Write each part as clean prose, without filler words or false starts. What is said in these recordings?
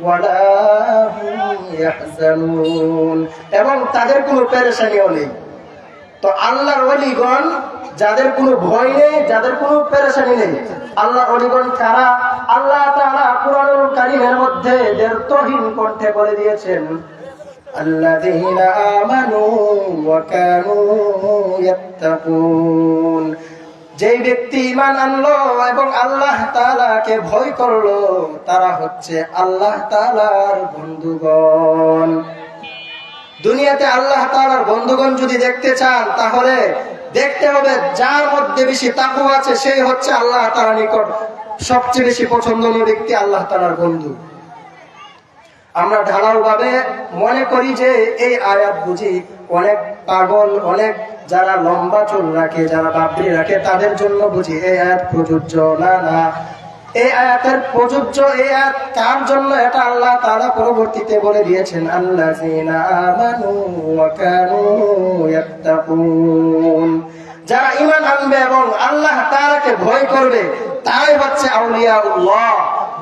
ওয়ালা হুম ইয়াহজানুন, এবং তাদের কোনো পেরেশানিও নেই। তো আল্লাহর ওলিগণ যাদের কোনো ভয় নেই, যাদের কোনো পেরেশানি নেই, আল্লাহর ওলিগণ কারা? আল্লাহ তাআলা কুরআনুল কারীমের মধ্যে দ্ব্যর্থহীন কণ্ঠে বলে দিয়েছেন, আল্লাযীনা আমানু ওয়া কানু ইয়াত্তাকুন, যেই ব্যক্তি ঈমান আনলো এবং আল্লাহ তাআলাকে ভয় করলো তারা হচ্ছে আল্লাহ তাআলার বন্ধুগণ। দুনিয়াতে আল্লাহ তাআলার বন্ধুগণ যদি দেখতে চান তাহলে দেখতে হবে যার মধ্যে বেশি তাকওয়া আছে সেই হচ্ছে আল্লাহ তাআলার নিকট সবচেয়ে বেশি পছন্দনীয় ব্যক্তি, আল্লাহ তাআলার বন্ধু। আমরা ঢালাও ভাবে মনে করি যে এই আয়াত বুঝি অনেক পাগল, অনেক যারা লম্বা চুল রাখে, যারা বাবরি রাখে তাদের জন্য বুঝি এই আয়াত প্রযোজ্য। না না, এই আয়াতের প্রযোজ্য এই আয়াত কার জন্য এটা আল্লাহ তাআলা পরবর্তীতে বলে দিয়েছেন, আল্লাযীনা আমানু ওয়া কানু ইয়াত্তাকুন, যারা ঈমান আনবে এবং আল্লাহ তাআলাকে ভয় করবে তারাই হচ্ছে আউলিয়াউল্লাহ।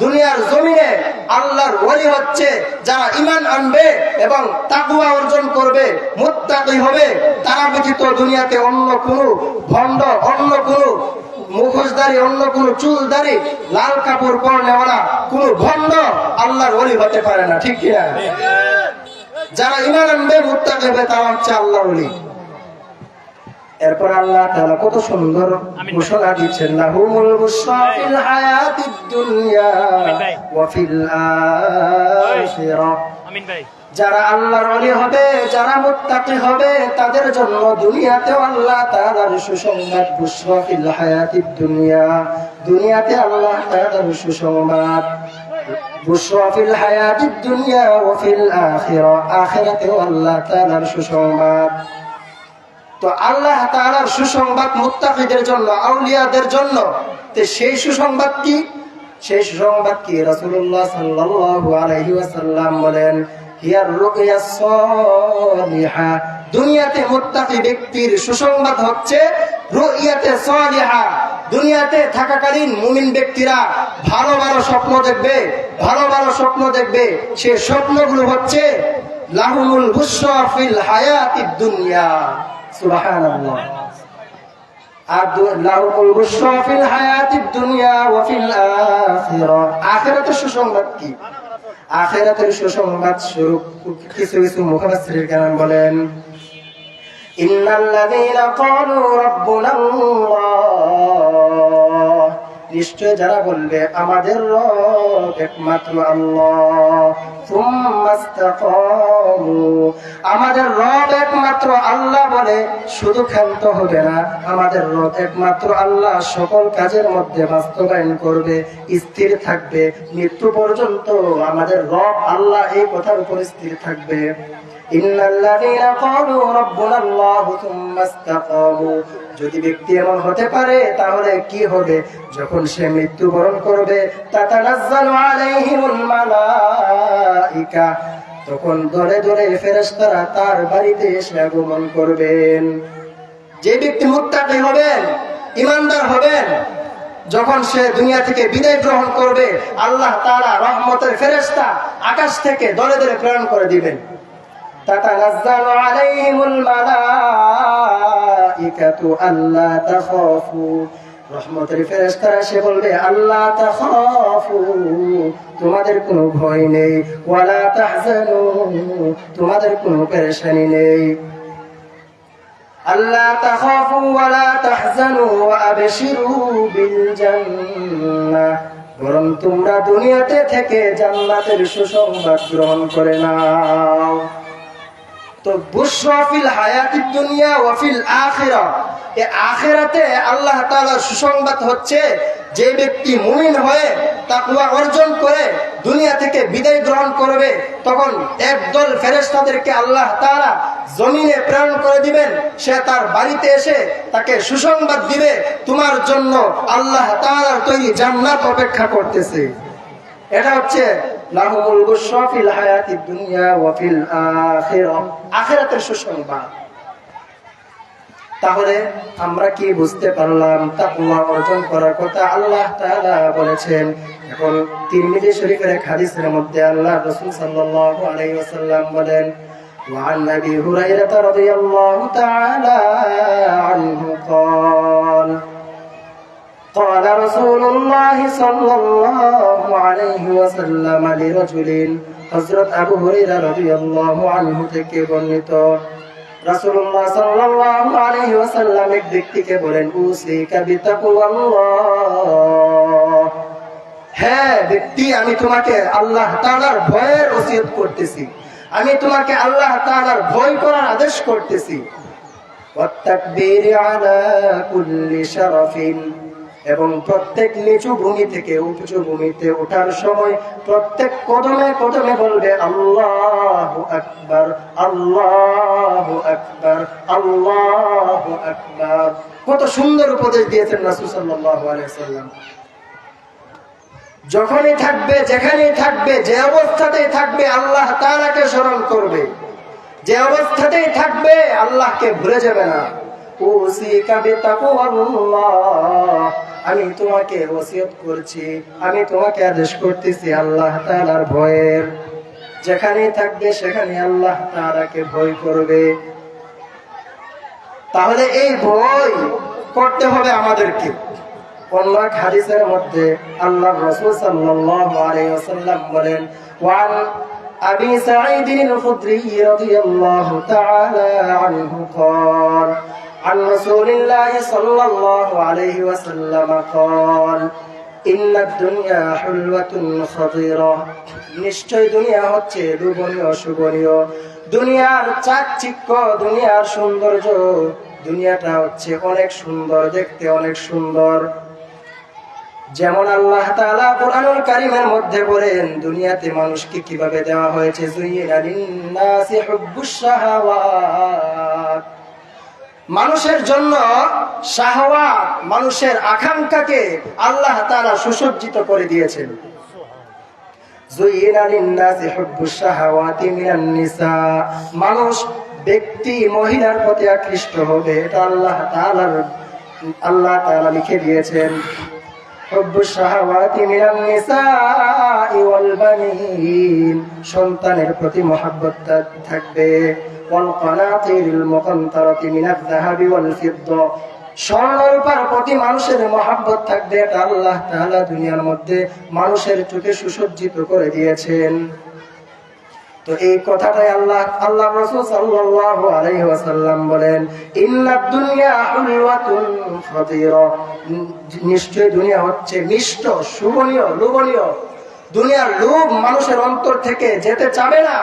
দুনিয়ার জমিনে আল্লাহর ওলি হচ্ছে যারা ঈমান আনবে এবং তাকওয়া অর্জন করবে, মুত্তাকি হবে। তারা ব্যতীত দুনিয়াতে অন্য কোনো ভণ্ড, অন্য কোনো মুখোশধারী, অন্য কোনো চুলধারী, লাল কাপড় পরনেওয়ালা কোনো ভণ্ড আল্লাহর ওলি হতে পারে না, ঠিক কিনা? যারা ঈমান আনবে, মুত্তাকি হবে, তারা হচ্ছে আল্লাহর ওলি। এরপর আল্লাহ তাআলা কত সুন্দর ঘোষণা দিচ্ছেন, লাহুমুল বুশরা ফিল হায়াতিদ দুনিয়া ওয়া ফিল আখিরাহ। আমিন ভাই। যারা আল্লাহর ওলি হবে, যারা মুত্তাকি হবে তাদের জন্য দুনিয়াতেও আল্লাহ তাআলার সুসংবাদ, বুশরা ফিল হায়াতিদ দুনিয়া, দুনিয়াতে আল্লাহ তাআলার সুসংবাদ, বুশরা ফিল হায়াতিদ দুনিয়া ওয়া ফিল আখিরাহ, আখিরাতেও আল্লাহ তাআলার সুসংবাদ। তো আল্লাহ তাআলার সুসংবাদ মুত্তাকিদের জন্য, আউলিয়াদের জন্য। তো সেই সুসংবাদ কি? সেই সুসংবাদ কি? রাসূলুল্লাহ সাল্লাল্লাহু আলাইহি ওয়াসাল্লাম বলেন, হিয়ার রুকয়াস সালিহা, দুনিয়াতে মুত্তাকি ব্যক্তির সুসংবাদ হচ্ছে রুইয়াতে সালিহা। দুনিয়াতে থাকাকালীন মুমিন ব্যক্তিরা ভালো ভালো স্বপ্ন দেখবে, ভালো ভালো স্বপ্ন দেখবে। সেই স্বপ্নগুলো হচ্ছে লাহুমুল বুশরা ফিল হায়াতিদ দুনিয়া, সুবহানাল্লাহ। আর লাহুমুল বুশরা ফিল হায়াতিদ দুনিয়া ওয়া ফিল আখিরাহ, আখিরাতের সুসংবাদ কি? আখিরাতের সুসংবাদ স্বরূপ কিছু কিছু মুফাসসিরিন কেরাম বলেন, ইন্নাল্লাযীনা ক্বালু রাব্বুনাল্লাহ, নিশ্চয় যারা বলবে আমাদের রব একমাত্র আল্লাহ, সুম্মা ইসতাকামু, আমাদের রব একমাত্র আল্লাহ বলে শুধু ক্ষান্ত হবে না, আমাদের রব একমাত্র আল্লাহ সকল কাজের মধ্যে বাস্তবায়ন করবে, স্থির থাকবে মৃত্যু পর্যন্ত। আমাদের রব আল্লাহ এই কথার উপর স্থির থাকবে। ইন্নাল্লাযীনা ক্বালু রাব্বুনাল্লাহু সুম্মা ইসতাকামু, যদি ব্যক্তি এমন হতে পারে তাহলে কি হবে? যখন সে মৃত্যুবরণ করবে, তাতানাজ্জালু আলাইহিমুল মালাইকা, তখন দলে দলে ফেরেশতারা তার বাড়িতে এসে আগমন করবেন। যে ব্যক্তি মুত্তাকি হবেন, ঈমানদার হবেন, যখন সে দুনিয়া থেকে বিদায় গ্রহণ করবে, আল্লাহ তাআলা রহমতের ফেরেশতা আকাশ থেকে দলে দলে প্রেরণ করে দিবেন। তাতানাজ্জালু আলাইহিমুল মালাইকাতু আল্লা তাখাফু, রহমতের ফেরেশতারা এসে বলবে আল্লাহ তাখাফু, তোমাদের কোনো ভয় নেই, ওয়ালা তাহজানু, তোমাদের কোনো পেরেশানি নেই, আল্লাহ তাখাফু ওয়ালা তাহজানু ওয়া আবশিরু বিল জান্নাহ, বরং তোমরা দুনিয়াতে থেকে জান্নাতের সুসংবাদ গ্রহণ করে নাও। তো বুশরা ফিল হায়াতিদ দুনিয়া ওয়া ফিল আখিরাহ, এই আখিরাতে আল্লাহ তাআলার সুসংবাদ হচ্ছে যে ব্যক্তি মুমিন হয়ে তাকওয়া অর্জন করে দুনিয়া থেকে বিদায় গ্রহণ করবে, তখন একদল ফেরেশতাদেরকে আল্লাহ তাআলা জমিনে প্রেরণ করে দিবেন। সে তার বাড়িতে এসে তাকে সুসংবাদ দিবে, তোমার জন্য আল্লাহ তাআলার তৈরি জান্নাত অপেক্ষা করতেছে। এটা হচ্ছে লাহুমুল বুশরা ফিল হায়াতিদ দুনিয়া ওয়া ফিল আখিরাহ, আখিরাতের সুসংবাদ। তাহলে আমরা কি বুঝতে পারলাম? তাকওয়া অর্জন করার কথা আল্লাহ তাআলা বলেছেন। এখন তিরমিজি শরীফের এক হাদিসের মধ্যে আল্লাহ রাসূল সাল্লাল্লাহু আলাইহি ওয়াসাল্লাম বলেন, وعن أبي هريرة رضي الله تعالى عنه قال قال رسول الله صلى الله عليه وسلم لرجل হযরত আবু হুরায়রা রাদিয়াল্লাহু আনহু থেকে বর্ণিত, রাসূলুল্লাহ সাল্লাল্লাহু আলাইহি ওয়াসাল্লাম এক ব্যক্তিকে বলেন, উসিকা বিতাকওয়াল্লাহ, হ্যাঁ ব্যক্তি, আমি তোমাকে আল্লাহ তাআলার ভয়ের ওসিয়ত করতেছি, আমি তোমাকে আল্লাহ তাআলার ভয় করার আদেশ করতেছি। ওয়াত্তাকবীর আলা কুল্লি শারাফিন, এবং প্রত্যেক নিচু ভূমি থেকে উঁচু ভূমিতে ওঠার সময় প্রত্যেক কদমে কদমে বলবে আল্লাহু আকবার, আল্লাহু আকবার, আল্লাহু আকবার। কত সুন্দর উপদেশ দিয়েছেন রাসূল সাল্লাল্লাহু আলাইহি ওয়াসাল্লাম। যখনই থাকবে, যেখানেই থাকবে, যে অবস্থাতেই থাকবে আল্লাহ তাআলাকে স্মরণ করবে, যে অবস্থাতেই থাকবে আল্লাহকে ভুলে যাবে না। উসিকা বিতাকওয়াল্লাহ, আমি তোমাকে ওসিয়ত করছি, আমি তোমাকে আদেশ করতেছি আল্লাহ তাআলার ভয়ের। যেখানেই থাকবে সেখানে আল্লাহ তাআলাকে ভয় করবে। তাহলে এই ভয় করতে হবে আমাদেরকে। অন্য এক হাদিসের মধ্যে আল্লাহর রাসূল সাল্লাল্লাহু আলাইহি ওয়াসাল্লাম বলেন, ওয়ান আবি সাঈদ আল-খুদরি রাদিয়াল্লাহু তাআলা আনহু قال عن رسول الله صلى الله عليه وسلم قال إن الدنيا حلوة خضرة, নিশ্চয় দুনিয়া হচ্ছে লোভনীয় সুবনীয়। দুনিয়ার চাকচিক্য, দুনিয়ার সৌন্দর্য, দুনিয়াটা হচ্ছে অনেক সুন্দর, দেখতে অনেক সুন্দর। যেমন আল্লাহ তাআলা কুরআনুল কারীমের মধ্যে বলেন দুনিয়াতে মানুষকে কিভাবে দেওয়া হয়েছে, যুয়িনা লিন-নাসি হুব্বুশ শাহাওয়াত, মানুষের জন্য শাহওয়াত, মানুষের আকাঙ্ক্ষাকে আল্লাহ তাআলা সুসজ্জিত করে দিয়েছেন। যুয়িনা লিন-নাসি হুব্বুশ শাহাওয়াতি মিনান নিসা, মানুষ ব্যক্তি মহিলার প্রতি আকৃষ্ট হবে, এটা আল্লাহ তাআলা লিখে দিয়েছেন। হুব্বুশ শাহাওয়াতি মিনান নিসাই ওয়াল বানিন, সন্তানের প্রতি মহব্বত থাকবে। ওয়াল কানাতিরিল মুকান্তারাতি মিনাজ যাহাবি ওয়াল ফিদ্দা, স্বর্ণরূপার প্রতি মানুষের মহব্বত থাকবে। এটা আল্লাহ তাআলা দুনিয়ার মধ্যে মানুষের চোখে সুসজ্জিত করে দিয়েছেন। তো এই কথাটাই আল্লাহ রাসূল সাল্লাল্লাহু আলাইহি ওয়াসাল্লাম বলেন, ইন্নাদ দুনিয়া হুলওয়াতুন খাদিরা, নিশ্চয় দুনিয়া হচ্ছে মিষ্ট, সুবনীয়, লোভনীয়। দুনিয়ার লোভ মানুষের অন্তর থেকে যেতে চাবে না।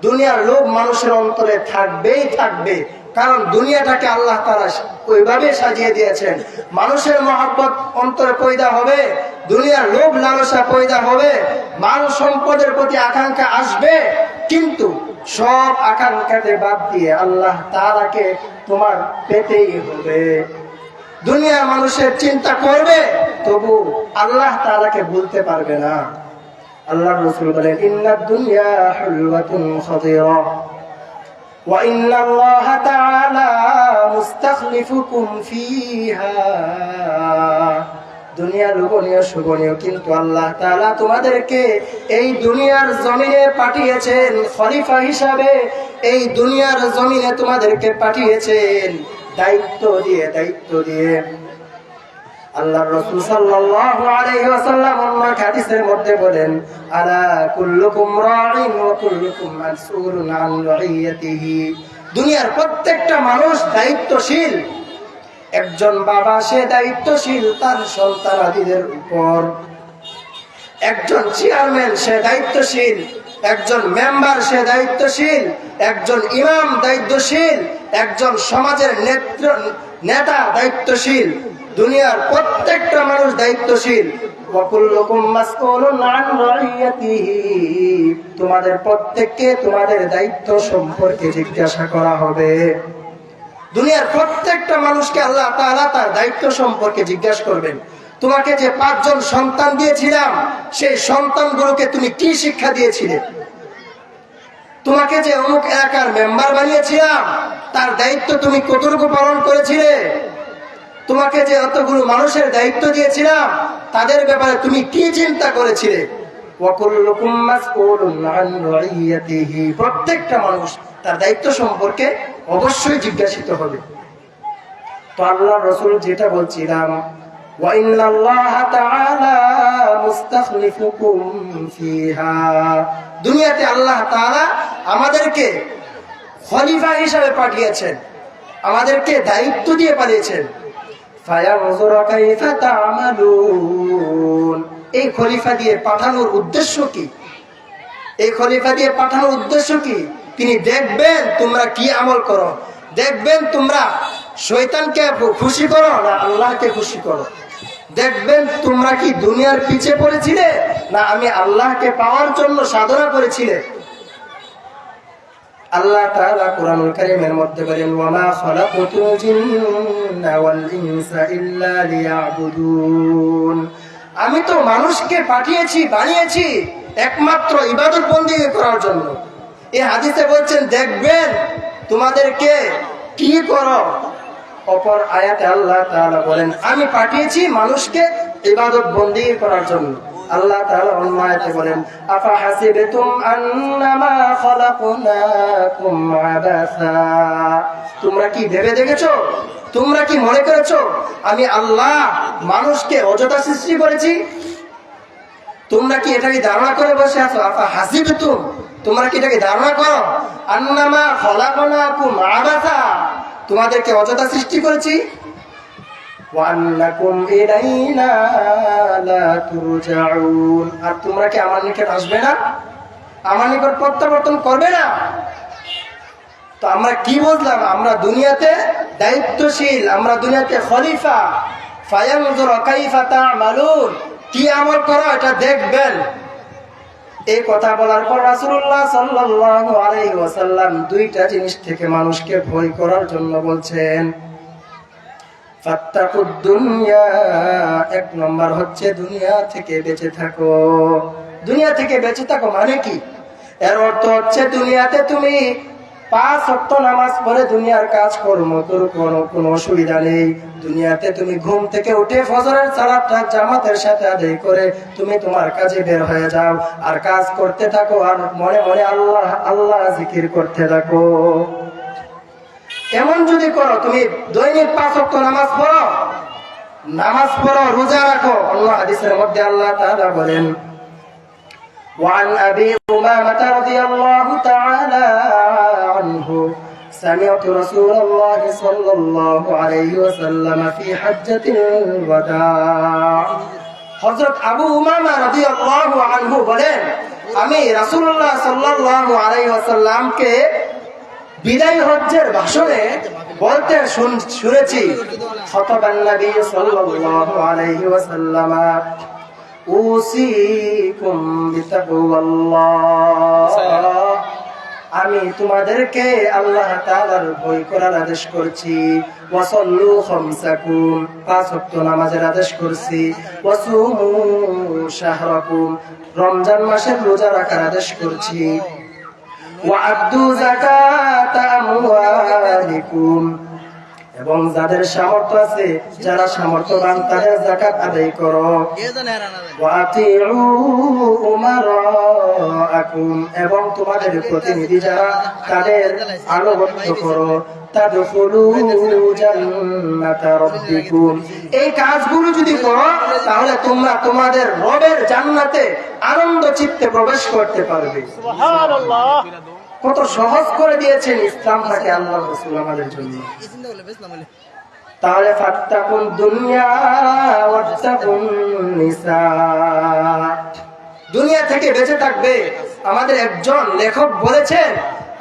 দুনিয়ার লোভ মানুষের অন্তরে থাকবেই থাকবে, কারণ দুনিয়াটাকে আল্লাহ তাআলা ওইভাবে সাজিয়ে দিয়েছেন। মানুষের মহব্বত অন্তরে পয়দা হবে, দুনিয়ার লোভ লালসা পয়দা হবে, মাল সম্পদের প্রতি আকাঙ্ক্ষা আসবে, কিন্তু সব আকাঙ্ক্ষাতে বাদ দিয়ে আল্লাহ তাআলাকে তোমার পেতেই হবে। দুনিয়ার মানুষের চিন্তা করবে, তবু আল্লাহ তাআলাকে ভুলতে পারবে না। আল্লাহর রাসূল বলেন, ইন্নাদ দুনিয়া হুলওয়াতুন খাদিরা ওয়া ইন্নাল্লাহা তাআলা মুস্তাখলিফুকুম ফিহা, দুনিয়া লোভনীয় সুবনীয়, কিন্তু আল্লাহ তাআলা তোমাদেরকে এই দুনিয়ার জমিনে পাঠিয়েছেন খলিফা হিসাবে। এই দুনিয়ার জমিনে তোমাদেরকে পাঠিয়েছেন দায়িত্ব দিয়ে। আল্লাহর রাসূল সাল্লাল্লাহু আলাইহি ওয়াসাল্লাম অন্য হাদিসের মধ্যে বলেন, আলা কুল্লুকুম রাঈন ওয়া কুল্লুকুম মাসউলুন আন রাইয়াতিহি, দুনিয়ার প্রত্যেকটা মানুষ দায়িত্বশীল। একজন বাবা সে দায়িত্বশীল তার সন্তানাদিদের উপর, একজন চেয়ারম্যান সে দায়িত্বশীল, একজন মেম্বার সে দায়িত্বশীল, একজন ইমাম দায়িত্বশীল, একজন সমাজের নেতা দায়িত্বশীল। দুনিয়ার প্রত্যেকটা মানুষ দায়িত্বশীল। তোমাদের প্রত্যেককে তোমাদের দায়িত্ব সম্পর্কে জিজ্ঞাসা করা হবে। দুনিয়ার প্রত্যেকটা মানুষকে আল্লাহ তাআলা তার দায়িত্ব সম্পর্কে জিজ্ঞাসা করবেন। তোমাকে যে 5 জন সন্তান দিয়েছিলাম, সেই সন্তানগুলোকে তুমি কি শিক্ষা দিয়েছিলে? তোমাকে যে অমুক এলাকার মেম্বার বানিয়েছিলাম, তার দায়িত্ব তুমি কতটুকু পালন করেছিলে? তোমাকে যে অতগুলো মানুষের দায়িত্ব দিয়েছিলাম তাদের ব্যাপারে তুমি কি চিন্তা করেছিলে? ওয়াকুল্লুকুম মাসউলুন আন রাইয়াতিহি, প্রত্যেকটা মানুষ তার দায়িত্ব সম্পর্কে অবশ্যই জিজ্ঞাসিত হবে। তো আল্লাহর রাসূল যেটা বলছিলাম, ওয়া ইন্নাল্লাহা তাআলা মুস্তাখলিফুকুম ফিহা, দুনিয়াতে আল্লাহ তাআলা আমাদেরকে খলিফা হিসেবে পাঠিয়েছেন, আমাদেরকে দায়িত্ব দিয়ে পাঠিয়েছেন। ফায়ানজুরু কাইফা তা'মালুন, এই খলিফা দিয়ে পাঠানোর উদ্দেশ্য কি? এই খলিফা দিয়ে পাঠানোর উদ্দেশ্য কি? তিনি দেখবেন তোমরা কি আমল করো, দেখবেন তোমরা শয়তানকে খুশি করো না আল্লাহকে খুশি করো, দেখবেন তোমরা কি দুনিয়ার পিছে পড়েছিলে না আমি আল্লাহকে পাওয়ার জন্য সাধনা করেছিলে। আল্লাহ তাআলা কোরআনুল কারীমের মধ্যে বলেন, ওয়া মা খালাকুতুল জিন্না ওয়াল ইনসা ইল্লা লিয়াবুদুন, আমি তো মানুষকে পাঠিয়েছি, বানিয়েছি একমাত্র ইবাদত বন্দেগী করার জন্য। এই হাদিসে বলছেন দেখবেন তোমাদেরকে কি করো। অপর আয়াতে আল্লাহ তাআলা বলেন আমি পাঠিয়েছি মানুষকে ইবাদত বন্দেগী করার জন্য। আল্লাহ তাআলা অন্য আয়াতে বলেন, আফা হাসিবতুম আন্নামা খালাকনাকুম আবাসা, তোমরা কি ভেবে দেখেছো, তোমরা কি মনে করেছো আমি আল্লাহ মানুষকে অযথা সৃষ্টি করেছি? তোমরা কি এটাকে ধারণা করে বসে আছো? আফা হাসিবতুম, তোমরা কি এটাকে ধারণা করো আন্নামা খালাকনাকুম আবাসা, তোমাদেরকে অযথা সৃষ্টি করেছি? ওয়ান্নাকুম ইলাইনা লা তুরজাউন, আর তোমরা কি আমার নিকট আসবে না, আমার নিকট প্রত্যাবর্তন করবে না? তো আমরা কি বুঝলাম? আমরা দুনিয়াতে দায়িত্বশীল, আমরা দুনিয়াতে খলিফা। ফায়ানজুরু কাইফা তা'মালুন, কি আমল করো এটা দেখবেন। এই কথা বলার পর রাসূলুল্লাহ সাল্লাল্লাহু আলাইহি ওয়াসাল্লাম দুইটা জিনিস থেকে মানুষকে ভয় করার জন্য বলছেন। ফাত্তাকুদ দুনিয়া, এক নম্বর হচ্ছে দুনিয়া থেকে বেঁচে থাকো। দুনিয়া থেকে বেঁচে থাকো মানে কি? এর অর্থ হচ্ছে দুনিয়াতে তুমি 5 ওয়াক্ত নামাজ পড়ে দুনিয়ার কাজ কর্ম করো, কোনো অসুবিধা নেই। দুনিয়াতে তুমি ঘুম থেকে উঠে ফজরের সালাতটা জামাতের সাথে আদায় করে তুমি তোমার কাজে বের হয়ে যাও, আর কাজ করতে থাকো, আর মনে মনে আল্লাহ আল্লাহ জিকির করতে থাকো। এমন যদি করো, তুমি দৈনিক 5 ওয়াক্ত নামাজ পড়ো, রোজা রাখো। অন্য হাদিসের মধ্যে আল্লাহ তাআলা বলেন, وعن أبي أمامة رضي الله تعالى عنه سمعت رسول الله صلى الله عليه وسلم في حجة الوداع, হযরত আবু উমামা রাদিয়াল্লাহু আনহু বলেন আমি রাসূলুল্লাহ সাল্লাল্লাহু আলাইহি ওয়াসাল্লামকে বিদায় হজ্জের ভাষণে বলতে শুনেছি। খতবান নবী সাল্লাল্লাহু আলাইহি ওয়াসাল্লাম, উসিকুম বিতাকওয়াল্লাহ, আমি তোমাদেরকে আল্লাহ তাআলার ভয় করার আদেশ করছি। ওয়াসাল্লু খামসাকুম, 5 ওয়াক্ত নামাজের আদেশ করছি। ওয়াসুমু শাহরাকুম, রমজান মাসের রোজা রাখার আদেশ করছি। ওয়াআদ্দু যাকাতা আমওয়ালিকুম, এবং যাদের সামর্থ্য আছে, যারা সামর্থ্যবান তাদের যাকাত আদায় করো। ওয়াতিউ উমারাআকুম, এবং তোমাদের প্রতিনিধি যারা তাদের আনুগত্য করো। তাদখুলু জান্নাতা রাব্বিকুম, এই কাজগুলো যদি করো তাহলে তোমরা তোমাদের রবের জান্নাতে আনন্দ চিত্তে প্রবেশ করতে পারবে। সুবহানাল্লাহ, কত সহজ করে দিয়েছেন ইসলামটাকে আল্লাহ রাসূল আমাদের জন্য। তাহলে ফাত্তাকুন দুনিয়া ওয়াত্তাকুন নিসা, দুনিয়া থেকে বেঁচে থাকবে। আমাদের একজন লেখক বলেছেন,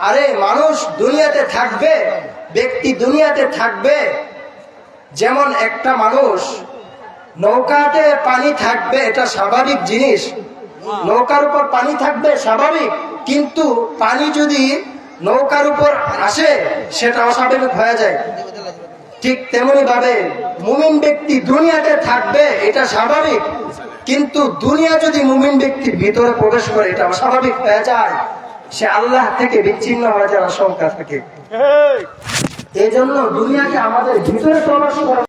আরে মানুষ দুনিয়াতে থাকবে, ব্যক্তি দুনিয়াতে থাকবে, যেমন একটা মানুষ নৌকাতে পানি থাকবে, এটা স্বাভাবিক জিনিস, নৌকার উপর পানি থাকবে স্বাভাবিক, কিন্তু পানি যদি নৌকার উপর আসে সেটা অস্বাভাবিক হয়ে যায়। ঠিক তেমনি ভাবে মুমিন ব্যক্তি দুনিয়াতে থাকবে, এটা স্বাভাবিক, কিন্তু দুনিয়া যদি মুমিন ব্যক্তির ভিতরে প্রবেশ করে এটা অস্বাভাবিক হয়ে যায়, সে আল্লাহ থেকে বিচ্ছিন্ন হয়ে যাওয়ার আশঙ্কা থাকে। এই জন্য দুনিয়াকে আমাদের ভিতরে প্রবেশ করা